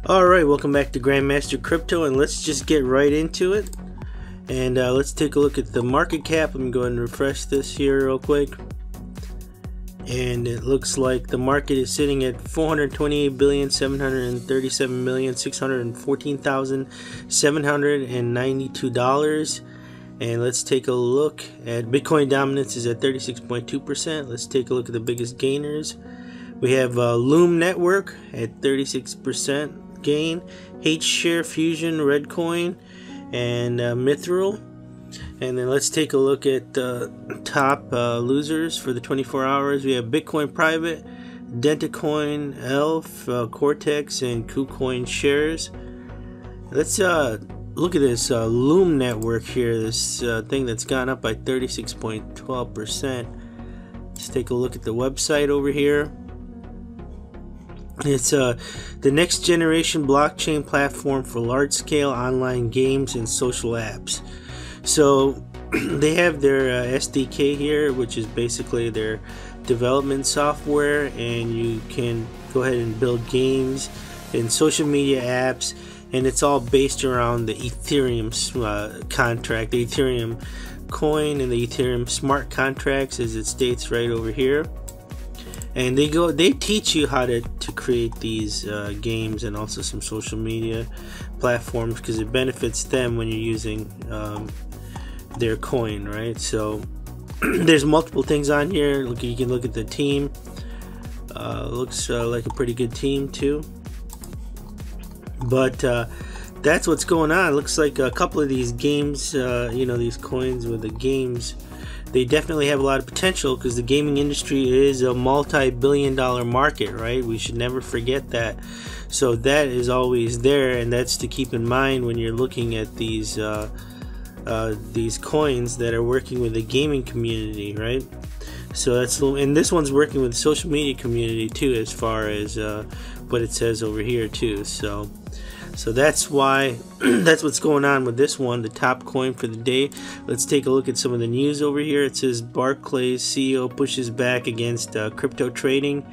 Alright, welcome back to Grandmaster Crypto, and let's just get right into it. And let's take a look at the market cap. I'm going to refresh this here real quick. And it looks like the market is sitting at $428,737,614,792. And let's take a look at Bitcoin dominance is at 36.2%. Let's take a look at the biggest gainers. We have Loom Network at 36% gain, H-Share, Fusion, Redcoin, and Mithril. And then let's take a look at the top losers for the 24 hours. We have Bitcoin Private, Dentacoin, Elf, Cortex, and KuCoin shares. Let's look at this Loom Network here, this thing that's gone up by 36.12%. Let's take a look at the website over here. It's the next generation blockchain platform for large-scale online games and social apps. So they have their SDK here, which is basically their development software, and you can go ahead and build games and social media apps, and it's all based around the Etherium contract, the Etherium coin, and the Etherium smart contracts, as it states right over here. And they teach you how to create these games and also some social media platforms, because it benefits them when you're using their coin, right? So there's multiple things on here. Look, you can look at the team. Looks like a pretty good team too. But that's what's going on. Looks like a couple of these games, you know, these coins with the games, they definitely have a lot of potential, because the gaming industry is a multi-billion-dollar market, right? We should never forget that. So that is always there, and that's to keep in mind when you're looking at these coins that are working with the gaming community, right? So that's, and this one's working with the social media community too, as far as what it says over here too. So that's why that's what's going on with this one, the top coin for the day. Let's take a look at some of the news over here. It says Barclays CEO pushes back against crypto trading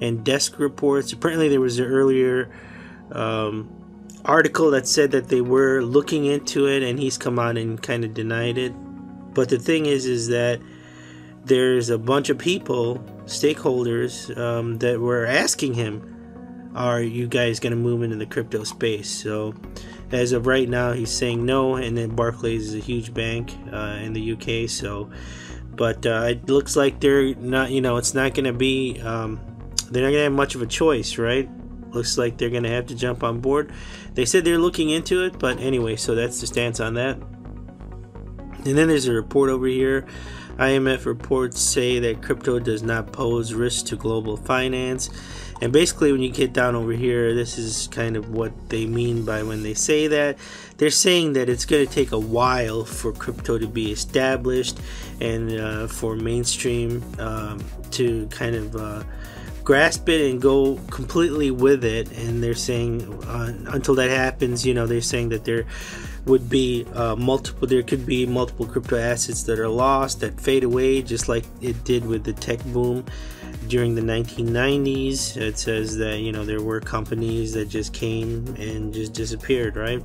and desk reports. Apparently there was an earlier article that said that they were looking into it, and he's come out and kind of denied it. But the thing is that there's a bunch of people, stakeholders, that were asking him, are you guys going to move into the crypto space? So as of right now, he's saying no. And then Barclays is a huge bank in the UK. So, but it looks like they're not, you know, it's not going to be, they're not going to have much of a choice, right? Looks like they're going to have to jump on board. They said they're looking into it, but anyway, so that's the stance on that. And then there's a report over here. IMF reports say that crypto does not pose risk to global finance. And basically, when you get down over here, this is kind of what they mean by when they say that. They're saying that it's going to take a while for crypto to be established, and for mainstream to kind of grasp it and go completely with it. And they're saying until that happens, you know, they're saying that there would be there could be multiple crypto assets that are lost, that fade away, just like it did with the tech boom during the 1990s. It says that, you know, there were companies that just came and just disappeared, right?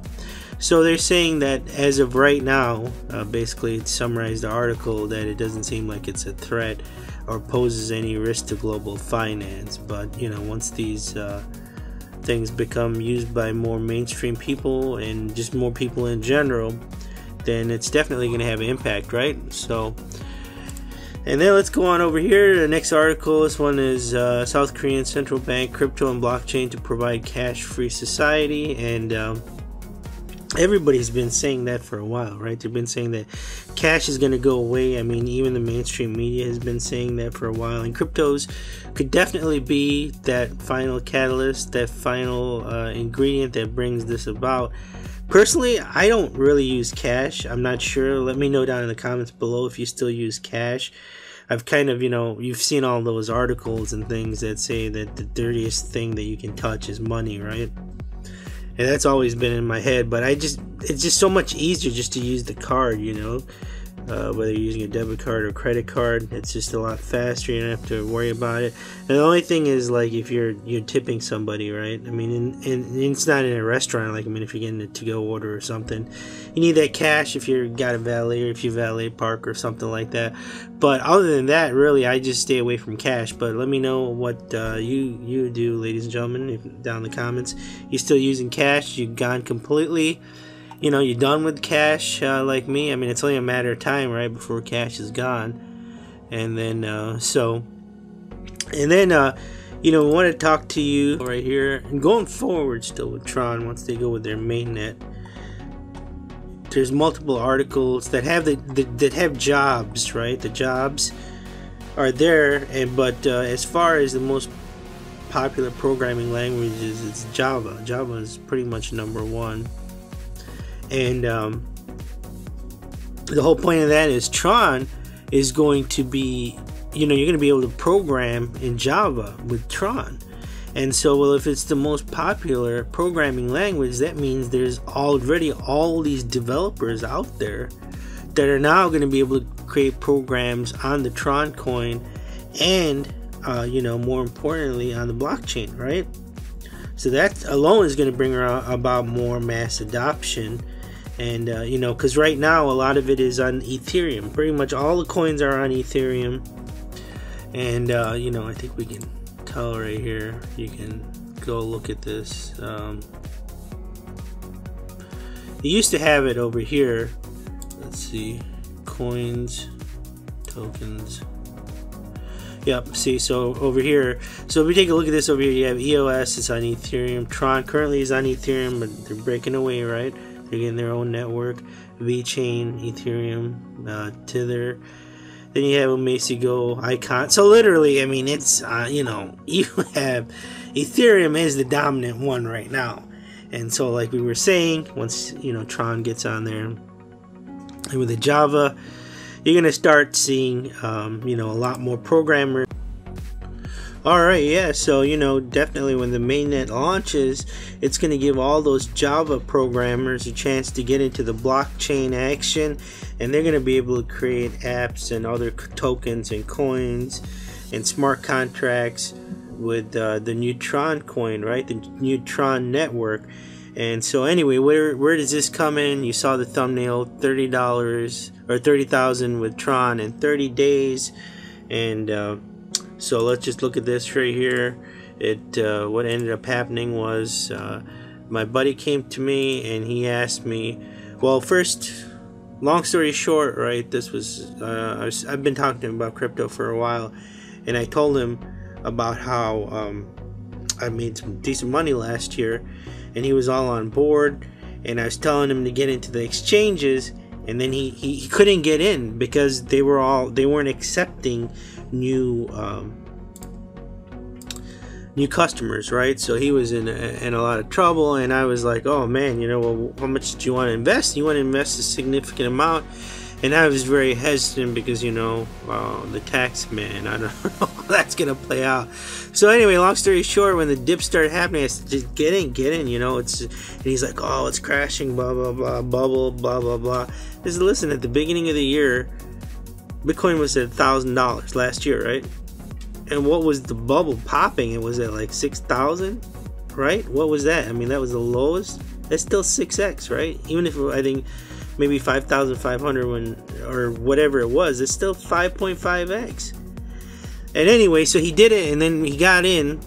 So they're saying that as of right now, basically it summarized the article, that it doesn't seem like it's a threat or poses any risk to global finance. But, you know, once these things become used by more mainstream people and just more people in general, then it's definitely going to have an impact, right? So, and then let's go on over here. The next article, this one is South Korean Central Bank crypto and blockchain to provide cash-free society. And everybody's been saying that for a while, right? They've been saying that cash is going to go away. I mean, even the mainstream media has been saying that for a while. And cryptos could definitely be that final catalyst, that final ingredient that brings this about. Personally, I don't really use cash. I'm not sure. Let me know down in the comments below if you still use cash. I've kind of, you know, you've seen all those articles and things that say that the dirtiest thing that you can touch is money, right? And that's always been in my head, but it's just so much easier just to use the card, you know. whether you're using a debit card or credit card. It's just a lot faster. You don't have to worry about it. And the only thing is, like, if you're tipping somebody, right? I mean, it's not in a restaurant. Like, I mean, if you're getting a to-go order or something, you need that cash if you got a valet, or if you valet park or something like that. But other than that, really, I just stay away from cash. But let me know what you do, ladies and gentlemen, down in the comments. You still using cash? You gone completely? You know, you're done with cash like me? I mean, it's only a matter of time, right, before cash is gone. And then, you know, I want to talk to you right here. And going forward still with Tron, once they go with their mainnet, there's multiple articles that have that have jobs, right? The jobs are there, but as far as the most popular programming languages, it's Java. Java is pretty much #1. And the whole point of that is Tron is going to be, you know, you're going to be able to program in Java with Tron. And so, well, if it's the most popular programming language, that means there's already all these developers out there that are now going to be able to create programs on the Tron coin and, you know, more importantly, on the blockchain, right? So that alone is going to bring about more mass adoption. And, you know, because right now a lot of it is on Ethereum. Pretty much all the coins are on Ethereum. And, you know, I think we can tell right here. You can go look at this. You used to have it over here. Let's see. Coins, tokens. Yep, see, so over here, so if we take a look at this over here, you have EOS, it's on Ethereum. Tron currently is on Ethereum, but they're breaking away, right? They're getting their own network. VeChain, Ethereum, Tether. Then you have Go, Icon. So literally, I mean, it's, you know, you have Ethereum is the dominant one right now. And so, like we were saying, once, you know, Tron gets on there, and with the Java, you're going to start seeing, you know, a lot more programmers. Alright, yeah, so, you know, definitely when the mainnet launches, it's going to give all those Java programmers a chance to get into the blockchain action, and they're going to be able to create apps and other tokens and coins and smart contracts with the new Tron coin, right? The new Tron network. And so anyway, where does this come in? You saw the thumbnail, $30 or 30,000 with Tron in 30 days. And so let's just look at this right here. What ended up happening was my buddy came to me and he asked me, well, first, long story short, right, this was I've been talking to him about crypto for a while, and I told him about how I made some decent money last year, and he was all on board, and I was telling him to get into the exchanges, and then he couldn't get in because they weren't accepting new customers, right? So he was in a lot of trouble, and I was like, oh man, you know, well, how much do you want to invest? You want to invest a significant amount. And I was very hesitant because, you know, the tax man, I don't know how that's gonna play out. So anyway, long story short, when the dip started happening, I said, just get in, you know. And he's like, oh, it's crashing, blah blah blah, bubble, blah blah blah. I said, listen, at the beginning of the year, Bitcoin was at $1,000 last year, right? And what was the bubble popping? It was at like 6,000, right? What was that? I mean, that was the lowest. That's still 6x, right? Even if I think maybe 5,500 when, or whatever it was, it's still 5.5x. And anyway, so he did it, and then he got in,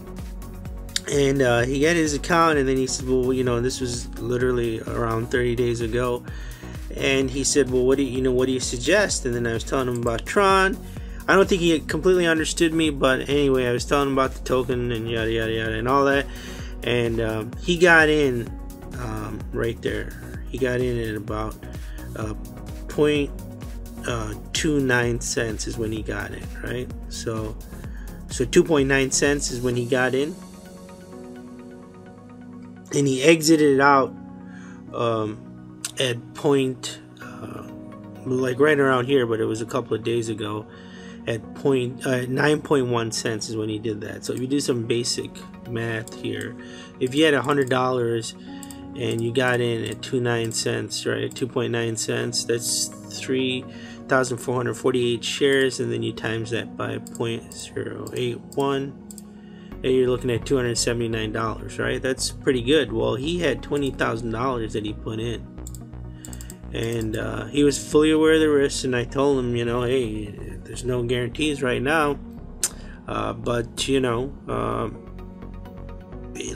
and he got his account, and then he said, well, you know, this was literally around 30 days ago, and he said, well, what do you suggest? And then I was telling him about Tron. I don't think he completely understood me, but anyway, I was telling him about the token and yada yada yada and all that, and he got in right there. He got in at about 0.29 cents is when he got it, right? So 2.9 cents is when he got in, and he exited out at like right around here, but it was a couple of days ago. At 9.1 cents is when he did that. So if you do some basic math here, if you had $100 and you got in at 2.9 cents, right? 2.9 cents. That's 3,448 shares, and then you times that by 0.081, and you're looking at $279, right? That's pretty good. Well, he had $20,000 that he put in, and he was fully aware of the risks. And I told him, you know, hey, there's no guarantees right now, but you know,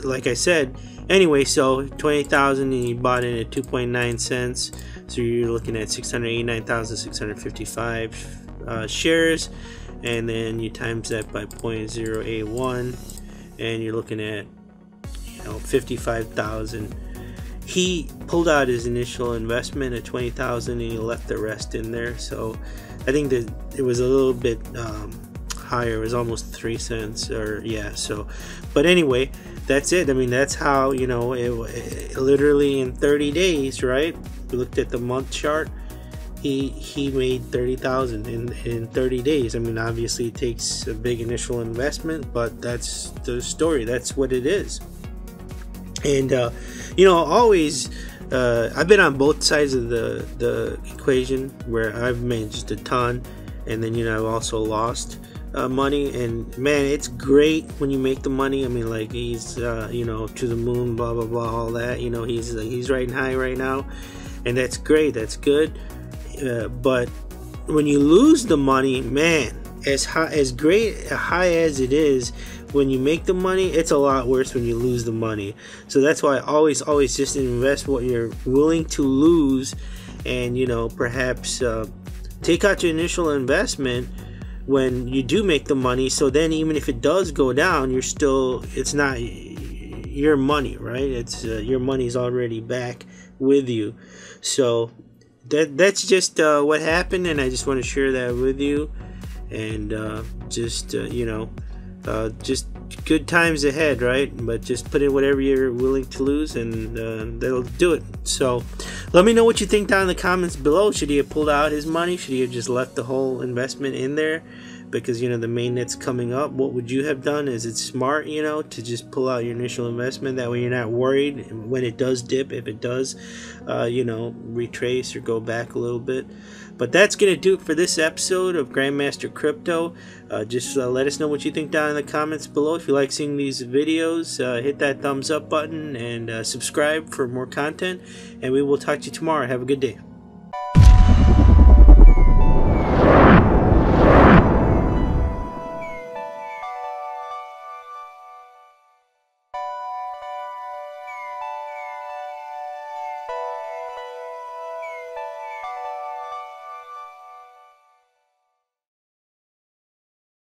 like I said. Anyway, so 20,000, and you bought in at 2.9 cents, so you're looking at 689,655 shares, and then you times that by 0.081, and you're looking at, you know, 55,000. He pulled out his initial investment at 20,000, and he left the rest in there. So I think that it was a little bit higher. It was almost 3 cents, or yeah. So, but anyway, that's it. I mean, that's how, you know, it literally in 30 days, right? We looked at the month chart. He made 30,000 in 30 days. I mean, obviously it takes a big initial investment, but that's the story. That's what it is. And you know, always I've been on both sides of the equation, where I've made just a ton, and then, you know, I've also lost money. And man, it's great when you make the money. I mean, like, he's you know, to the moon, blah blah blah, all that. You know, he's riding high right now, and that's great. That's good. But when you lose the money, man, as high as it is, when you make the money, it's a lot worse when you lose the money. So that's why I always just invest what you're willing to lose, and, you know, perhaps take out your initial investment when you do make the money. So then, even if it does go down, it's not your money, right? It's your money's already back with you. So that's just what happened, and I just want to share that with you. And you know, just good times ahead, right? But just put in whatever you're willing to lose, and that'll do it. So let me know what you think down in the comments below. Should he have pulled out his money? Should he have just left the whole investment in there? Because, you know, the mainnet's coming up. What would you have done? Is it smart, you know, to just pull out your initial investment? That way you're not worried when it does dip, if it does, you know, retrace or go back a little bit. But that's going to do it for this episode of Grandmaster Crypto. Just let us know what you think down in the comments below. If you like seeing these videos, hit that thumbs up button, and subscribe for more content. And we will talk to you tomorrow. Have a good day.